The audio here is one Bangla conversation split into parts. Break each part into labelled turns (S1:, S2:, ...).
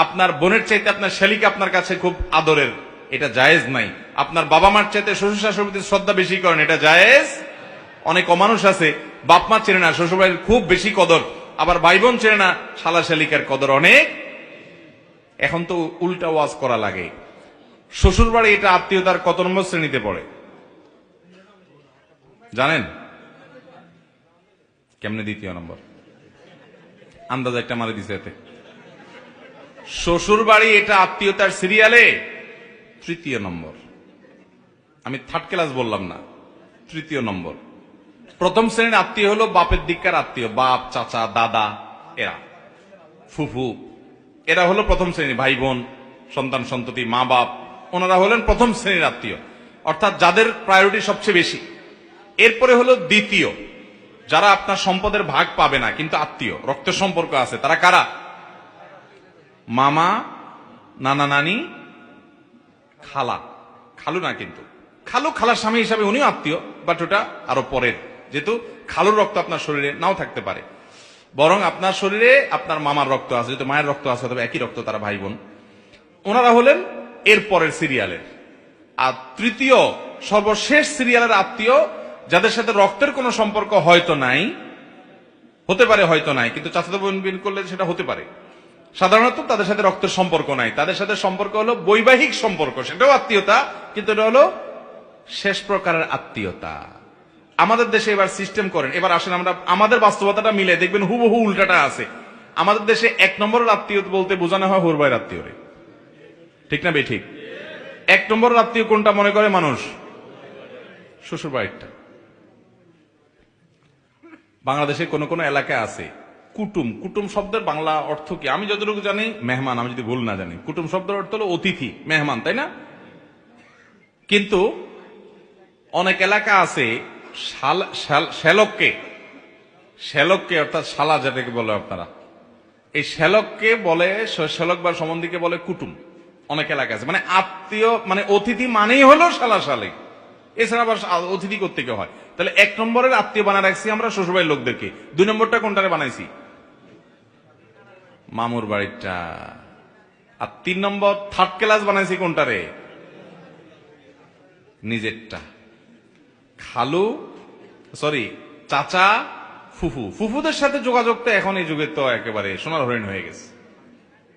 S1: আপনার বোনের চাইতে আপনার শালিকা আপনার কাছে খুব আদরের, এটা জায়েজ নাই। আপনার বাবা মার চাইতে শ্বশুর শাশুড়ির প্রতি শ্রদ্ধা বেশি করেন, এটা জায়েজ। অনেক অমানুষ আছে বাপ মা চেনে না, শ্বশুর বাড়ির খুব বেশি কদর, আবার ভাই বোন চেনে না, শালা শালিকার কদর অনেক। এখন তো উল্টা ওয়াজ করা লাগে। শ্বশুর বাড়ি এটা আত্মীয়তার কত নম্বর শ্রেণীতে পড়ে জানেন? কেমনে? দ্বিতীয় নম্বর। আন্দাজ একটা মারে দিছে এতে। শ্বশুর বাড়ি এটা আত্মীয়তার সিরিয়ালে তৃতীয় নম্বর। আমি থার্ড ক্লাস বললাম না, তৃতীয় নম্বর। প্রথম শ্রেণীর আত্মীয় হলো বাপের দিককার আত্মীয়, বাপ, চাচা, দাদা, এরা, ফুফু, এরা হলো প্রথম শ্রেণী। ভাই বোন, সন্তান সন্ততি, মা বাপ, ওনারা হলেন প্রথম শ্রেণীর আত্মীয়, অর্থাৎ যাদের প্রায়োরিটি সবচেয়ে বেশি। এরপরে হলো দ্বিতীয়, যারা আপনার সম্পদের ভাগ পাবে না কিন্তু আত্মীয়, রক্তের সম্পর্ক আছে। তারা কারা? মামা, নানা নানি, খালা, খালু না কিন্তু, খালু খালার স্বামী হিসাবে উনিও আত্মীয়, বাট ওটা আরো পরের। যেহেতু খালুর রক্ত আপনার শরীরে নাও থাকতে পারে, বরং আপনার শরীরে আপনার মামার রক্ত আছে, যেহেতু মায়ের রক্ত আছে, তবে একই রক্ত, তারা ভাই বোন। ওনারা হলেন এর পরের সিরিয়ালের। আর তৃতীয় সর্বশেষ সিরিয়ালের আত্মীয়, যাদের সাথে রক্তের কোনো সম্পর্ক হয়তো নাই, হতে পারে হয়তো নাই, কিন্তু চাচাতো বোন বিন করলে সেটা হতে পারে। সাধারণত তাদের সাথে রক্তের সম্পর্ক নাই, তাদের সাথে সম্পর্ক হলো বৈবাহিক সম্পর্ক, সেটাও আত্মীয়তা, কিন্তু এটা হলো শেষ প্রকারের আত্মীয়তা। আমাদের দেশে এবার সিস্টেম করেন, এবার আসেন আমরা আমাদের বাস্তবতাটা মিলে দেখবেন হুবহু উল্টাটা আছে। আমাদের দেশে এক নম্বরের আত্মীয় বলতে বোঝানো হয় হুর ভাইয়ের আত্মীয় রে, ঠিক না বে ঠিক? এক নম্বরের আত্মীয় কোনটা মনে করে মানুষ? শ্বশুর বাড়িরটা। বাংলাদেশে কোন কোন এলাকায় আছে কুটুম। কুটুম শব্দের বাংলা অর্থ কি? আমি যতটুকু জানি মেহমান, আমি যদি ভুল না জানি। কুটুম শব্দের অর্থ হলো অতিথি, মেহমান, তাই না? কিন্তু অনেক এলাকা আছে শ্যালককে অর্থাৎ শালা যেটাকে বলে আপনারা, এই শ্যালককে বলে, শ্যালক বা সম্বন্ধীকে বলে কুটুম। অনেক এলাকা আছে, মানে আত্মীয়, মানে অতিথি মানেই হলো শালা শালিক, এছাড়া আবার অতিথি করতে হয়। তাহলে এক নম্বরের আত্মীয় বানায় রাখছি আমরা শ্বশুরবাড়ির লোকদেরকে। দুই নম্বরটা কোনটারে বানাইছি? মামুর বাড়িটা। আর তিন নম্বর থার্ড ক্লাস বানাইছি কোনটারে? নিজেরটা। খালু, সরি, চাচা, ফুফু। ফুফুদের সাথে যোগাযোগটা এখন এই যুগে তো একেবারে সোনার হরিণ হয়ে গেছে,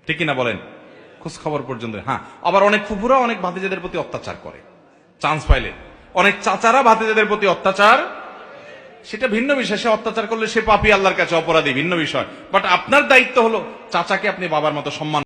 S1: ঠিক কিনা বলেন? খোঁজ খবর পর্যন্ত। হ্যাঁ, আবার অনেক ফুফুরা অনেক ভাতিজাদের প্রতি অত্যাচার করে, চান্স পাইলে। অনেক চাচারা ভাতিজাদের প্রতি অত্যাচার, সেটা ভিন্ন বিষয়। সে অত্যাচার করলে সে পাপী, আল্লাহর কাছে অপরাধী, ভিন্ন বিষয়। বাট আপনার দায়িত্ব হলো চাচাকে আপনি বাবার মতো সম্মান